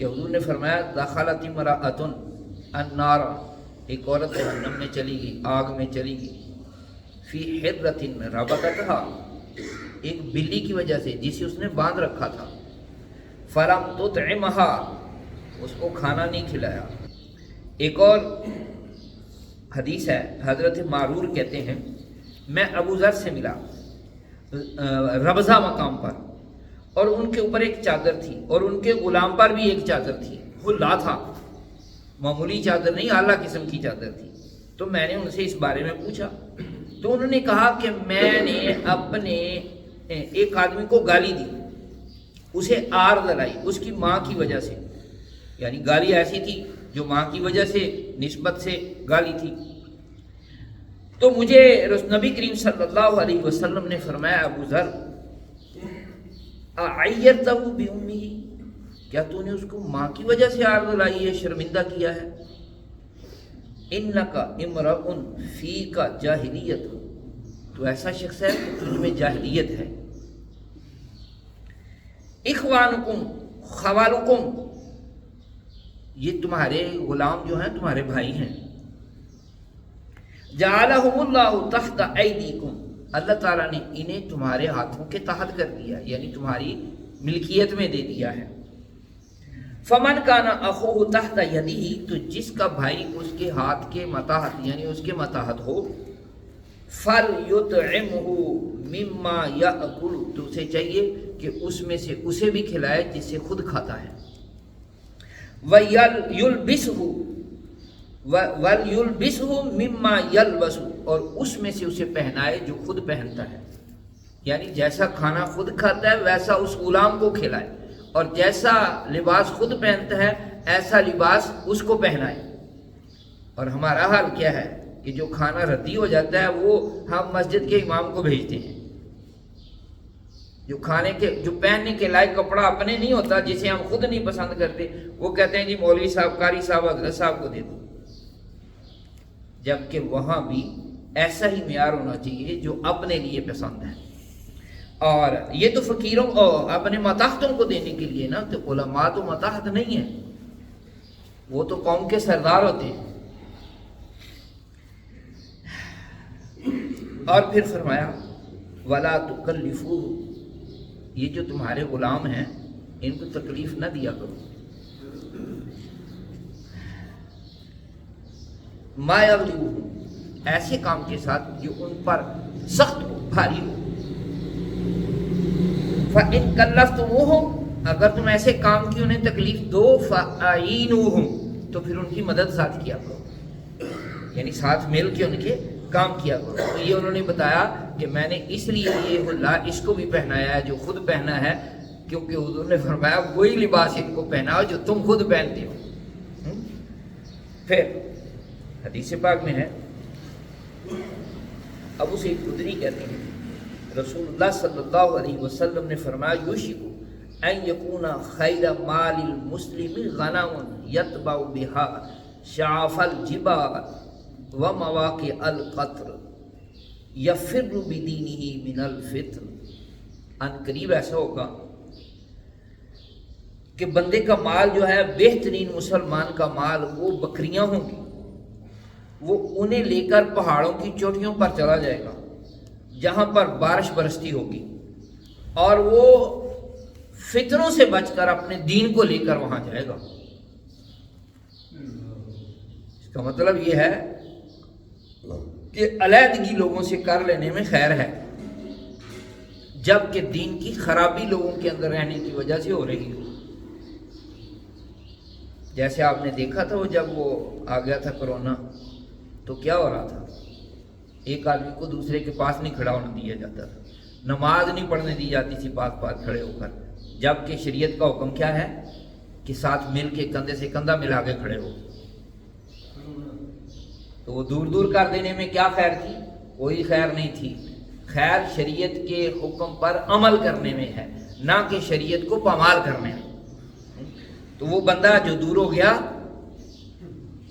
کہ حضور نے فرمایا دخلت امرأۃ النار، ایک عورت جہنم میں چلی گئی، آگ میں چلی گئی، فی حرۃ ربطتھا، ایک بلی کی وجہ سے جسے اس نے باندھ رکھا تھا، فلم تطعمھا، اس کو کھانا نہیں کھلایا۔ ایک اور حدیث ہے، حضرت معرور کہتے ہیں میں ابو ذر سے ملا ربضہ مقام پر، اور ان کے اوپر ایک چادر تھی اور ان کے غلام پر بھی ایک چادر تھی، حلہ تھا، معمولی چادر نہیں، اعلیٰ قسم کی چادر تھی۔ تو میں نے ان سے اس بارے میں پوچھا تو انہوں نے کہا کہ میں نے اپنے ایک آدمی کو گالی دی، اسے آر دلائی اس کی ماں کی وجہ سے، یعنی گالی ایسی تھی جو ماں کی وجہ سے نسبت سے گالی تھی۔ تو مجھے نبی کریم صلی اللہ علیہ وسلم نے فرمایا ابو ذر اعیرتہ بامہ، کیا تو نے اس کو ماں کی وجہ سے آر دلائی ہے، شرمندہ کیا ہے؟ انک امرؤ فیک جاہلیت، تو ایسا شخص ہے کہ تجھ میں جاہلیت ہے۔ اخوانکم خوالکم، یہ تمہارے غلام جو ہیں تمہارے بھائی ہیں، جعلہم اللہ تحت ایدیکم، اللہ تعالیٰ نے انہیں تمہارے ہاتھوں کے تحت کر دیا، یعنی تمہاری ملکیت میں دے دیا ہے۔ فمن کان اخوہ تحت یدہ، تو جس کا بھائی اس کے ہاتھ کے متاحت یعنی اس کے متاحت ہو، فلیطعمہ مما یاکل، تو اسے چاہیے کہ اس میں سے اسے بھی کھلائے جس سے خود کھاتا ہے، وَلْيُلْبِسْهُ مِمَّا يَلْبَسُ، اور اس میں سے اسے پہنائے جو خود پہنتا ہے، یعنی جیسا کھانا خود کھاتا ہے ویسا اس غلام کو کھلائے، اور جیسا لباس خود پہنتا ہے ایسا لباس اس کو پہنائے۔ اور ہمارا حال کیا ہے کہ جو کھانا ردی ہو جاتا ہے وہ ہم مسجد کے امام کو بھیجتے ہیں، جو پہننے کے لائق کپڑا اپنے نہیں ہوتا، جسے ہم خود نہیں پسند کرتے، وہ کہتے ہیں جی مولوی صاحب، قاری صاحب، حضرت صاحب کو دے دو، جبکہ وہاں بھی ایسا ہی معیار ہونا چاہیے جو اپنے لیے پسند ہے۔ اور یہ تو فقیروں اور اپنے متاحتوں کو دینے کے لیے نا، تو علماء تو متاحت نہیں ہیں، وہ تو قوم کے سردار ہوتے ہیں۔ اور پھر فرمایا وَلَا تُكَلِّفُوهُ، یہ جو تمہارے غلام ہیں ان کو تکلیف نہ دیا کرو، مَا يَغْلِبُهُ، ایسے کام کے ساتھ جو ان پر سخت ہو، بھاری ہو۔ فَإِن كَلَّفْتُمُوهُمْ، اگر تم ایسے کام کی انہیں تکلیف دو، فَأَعِينُوهُمْ، تو پھر ان کی مدد ساتھ کیا کرو، یعنی ساتھ مل کے ان کے کام کیا کرو۔ تو یہ انہوں نے بتایا کہ میں نے اس لیے یہ حلہ اس کو بھی پہنایا ہے جو خود پہنا ہے، کیونکہ حضور نے فرمایا وہی لباس ان کو پہناؤ جو تم خود پہنتے ہو۔ پھر حدیث پاک میں ہے، ابو سعید خدری کہتے ہیں رسول اللہ صلی اللہ علیہ وسلم نے فرمایا یوشک ان یکون خیر مال المسلم غنم یتبع بها شعاف الجبال ومواقع القطر یفر بدینہ من الفتن، ان قریب ایسا ہوگا کہ بندے کا مال جو ہے، بہترین مسلمان کا مال، وہ بکریاں ہوں گی، وہ انہیں لے کر پہاڑوں کی چوٹیوں پر چلا جائے گا جہاں پر بارش برستی ہوگی، اور وہ فتنوں سے بچ کر اپنے دین کو لے کر وہاں جائے گا۔ اس کا مطلب یہ ہے کہ علیحدگی لوگوں سے کر لینے میں خیر ہے، جبکہ دین کی خرابی لوگوں کے اندر رہنے کی وجہ سے ہو رہی ہو۔ جیسے آپ نے دیکھا تھا وہ جب وہ آ گیا تھا کرونا، تو کیا ہو رہا تھا، ایک آدمی کو دوسرے کے پاس نہیں کھڑا ہونے دیا جاتا تھا، نماز نہیں پڑھنے دی جاتی تھی پاس پاس کھڑے ہو کر، جبکہ شریعت کا حکم کیا ہے کہ ساتھ مل کے کندھے سے کندھا ملا کے کھڑے ہو۔ تو وہ دور دور کر دینے میں کیا خیر تھی؟ کوئی خیر نہیں تھی، خیر شریعت کے حکم پر عمل کرنے میں ہے، نہ کہ شریعت کو پامال کرنے میں۔ تو وہ بندہ جو دور ہو گیا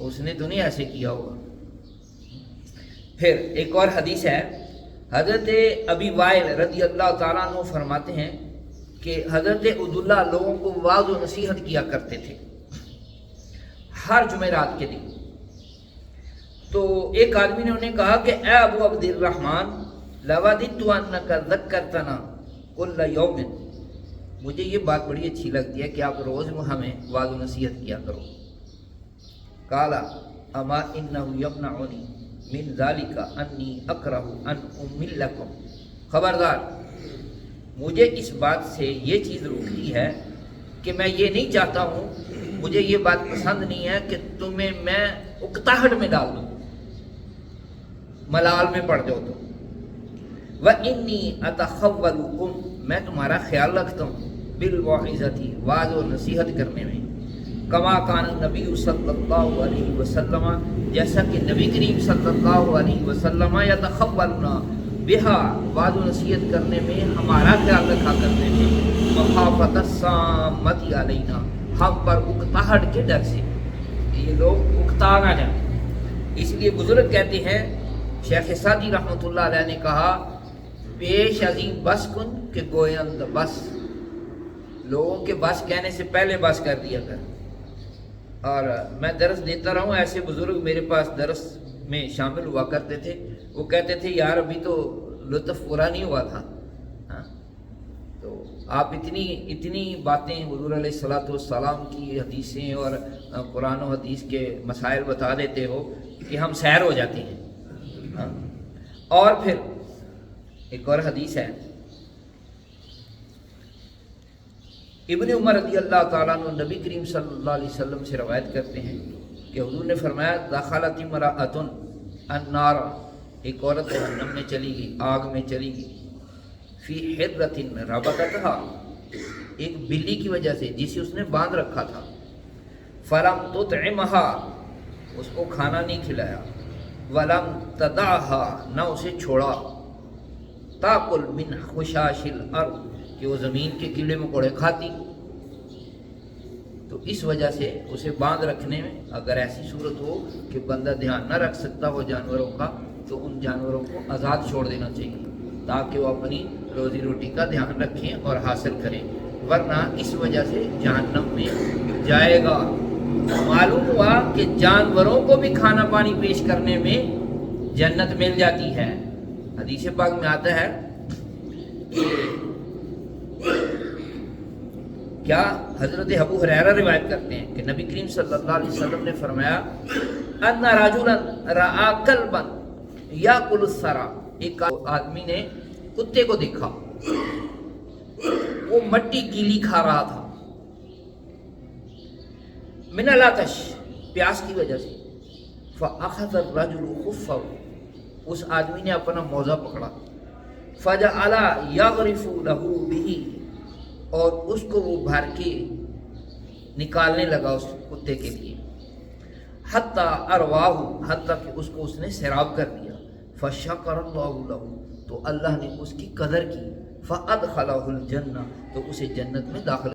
اس نے تو نہیں ایسے کیا ہوگا۔ پھر ایک اور حدیث ہے، حضرت ابی وائل رضی اللہ تعالیٰ عنہ فرماتے ہیں کہ حضرت عبداللہ لوگوں کو واعظ و نصیحت کیا کرتے تھے ہر جمعرات کے دن۔ تو ایک آدمی نے انہیں کہا کہ اے ابو عبد الرحمن لوددت انک ذکرتنا کل یوم، مجھے یہ بات بڑی اچھی لگتی ہے کہ آپ روز ہمیں واعظ و نصیحت کیا کرو۔ قال اما انہ یمنعنی من ذلک انی اکرہ ان امل لکم، خبردار مجھے اس بات سے یہ چیز روکتی ہے کہ میں یہ نہیں چاہتا ہوں، مجھے یہ بات پسند نہیں ہے کہ تمہیں میں اکتاہٹ میں ڈال دوں، ملال میں پڑ جاؤ تو۔ وَإِنِّي أَتَخَوَّلُكُمْ، میں تمہارا خیال رکھتا ہوں، بالوعظۃ، واعظ و نصیحت کرنے میں، کما کان النبی صلی اللہ علیہ وسلم، جیسا کہ نبی کریم صلی اللہ علیہ وسلم یتخولنا بہا، واعظ و نصیحت کرنے میں ہمارا خیال رکھا کرتے تھے، مخافۃ الصامۃ علینا، ہم پر اکتاہٹ کے ڈر سے، یہ لوگ اکتا نہ جائیں۔ اس لیے بزرگ کہتے ہیں، شیخ سعدی رحمۃ اللہ علیہ نے کہا، پیش ازیں بس کن کہ گویند بس، لوگوں کے بس کہنے سے پہلے بس کر دیا کر۔ اور میں درس دیتا رہا ہوں، ایسے بزرگ میرے پاس درس میں شامل ہوا کرتے تھے، وہ کہتے تھے یار ابھی تو لطف پورا نہیں ہوا تھا، تو آپ اتنی باتیں حضور علیہ الصلوۃ والسلام کی حدیثیں اور قرآن و حدیث کے مسائل بتا دیتے ہو کہ ہم سیر ہو جاتے ہیں۔ اور پھر ایک اور حدیث ہے، ابن عمر رضی اللہ تعالیٰ عنہ نبی کریم صلی اللہ علیہ وسلم سے روایت کرتے ہیں کہ حضور نے فرمایا، دخلت امرأۃ النار، ایک عورت جہنم میں چلی گئی، آگ میں چلی گئی، فی حرۃ ربطتھا، ایک بلی کی وجہ سے جسے اس نے باندھ رکھا تھا، فلم تطعمھا، اس کو کھانا نہیں کھلایا، ولم تدعھا، نہ اسے چھوڑا، تاکل من خشاش الارض، کہ وہ زمین کے کیڑے مکوڑے کھاتی، تو اس وجہ سے اسے باندھ رکھنے میں اگر ایسی صورت ہو کہ بندہ دھیان نہ رکھ سکتا وہ جانوروں کا، تو ان جانوروں کو آزاد چھوڑ دینا چاہیے تاکہ وہ اپنی روزی روٹی کا دھیان رکھیں اور حاصل کریں، ورنہ اس وجہ سے جہنم میں جائے گا۔ معلوم ہوا کہ جانوروں کو بھی کھانا پانی پیش کرنے میں جنت مل جاتی ہے۔ حدیث پاک میں آتا ہے کہ کیا حضرت ابو ہریرہ روایت کرتے ہیں کہ نبی کریم صلی اللہ علیہ وسلم نے فرمایا، ان رجلا رأى کلبا یاکل الثرى، ایک آدمی نے کتے کو دیکھا وہ مٹی گیلی کھا رہا تھا، من العطش، پیاس کی وجہ سے، فاخذ الرجل خفه، اس آدمی نے اپنا موزہ پکڑا، فجعل یغرف له به، اور اس کو وہ بھر کے نکالنے لگا اس کتے کے لیے، حتی ارواہ، حتی کہ اس کو اس نے سیراب کر دیا، فشکر اللہ له، تو اللہ نے اس کی قدر کی، فادخلہ الجنہ، تو اسے جنت میں داخل